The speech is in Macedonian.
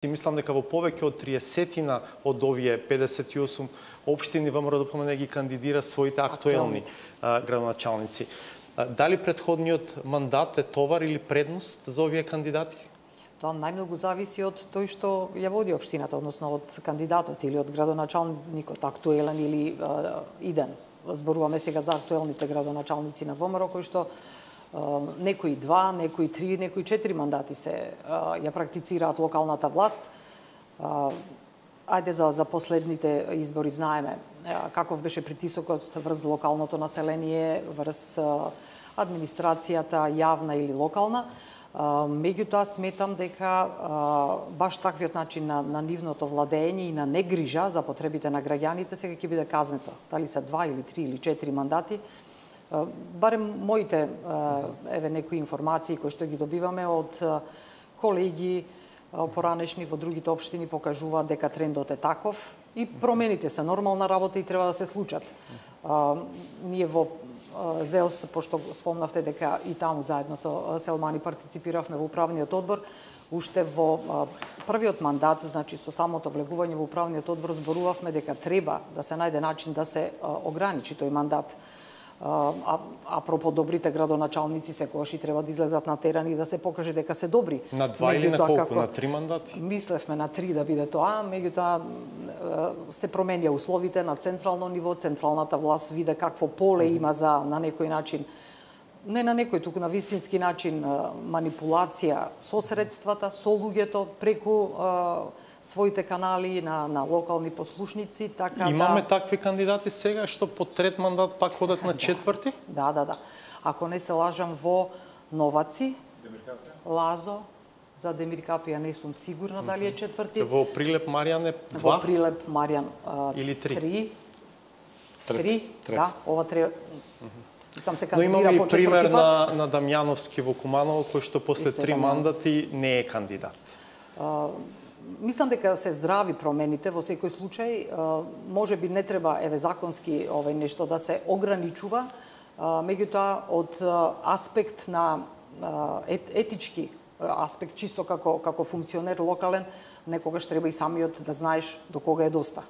Мислам дека во повеќе од 30 од овие 58 општини ВМРО ДПМНЕ ги кандидира своите актуелни градоначалници. Дали претходниот мандат е товар или предност за овие кандидати? Тоа најмногу зависи од тој што ја води општината, односно од кандидатот или од градоначалникот, актуелен или иден. Зборуваме сега за актуелните градоначалници на ВМРО, кои што некои 2, некои 3, некои 4 мандати се ја практицираат локалната власт. Ајде за последните избори знаеме каков беше притисокот врз локалното население, врз администрацијата, јавна или локална. Меѓутоа сметам дека баш таквиот начин на нивното владење и на негрижа за потребите на граѓаните сега ќе биде казнето. Дали се 2 или 3 или 4 мандати, барем моите некои информации кои што ги добиваме од колеги поранешни во другите општини покажуваат дека трендот е таков и промените се нормална работа и треба да се случат. Ние во ЗЕЛС, пошто спомнавте дека и таму заедно со Селмани партиципиравме во управниот одбор, уште во првиот мандат, значи со самото влегување во управниот одбор, зборувавме дека треба да се најде начин да се ограничи тој мандат. Апропо добрите градоначалници секогаш и треба да излезат на терен и да се покаже дека се добри. На 2 или на колку? На 3 мандати? Мислевме на 3 да биде тоа, меѓутоа се променија условите на централно ниво, централната власт виде какво поле има за на некој начин, не на некој, туку на вистински начин манипулација со средствата, со луѓето, преку своите канали на локални послушници, така Имаме такви кандидати сега што по трет мандат пак ходат на четврти? Да. Ако не се лажам, во Новаци, Лазо, за Демир Капија не сум сигурна дали е четврти. Во Прилеп Маријан е 2? Во Прилеп Маријан или 3? 3, да, ова треба. Сам се Но кандидира имаме по и пример четврти пат. на Дамјановски во Куманово, кој што после 3 мандати не е кандидат. Мислам дека се здрави промените во секој случај. Може би не треба законски нешто да се ограничува, меѓутоа од аспект на етички аспект, чисто како функционер локален, некогаш треба и самиот да знаеш до кога е доста.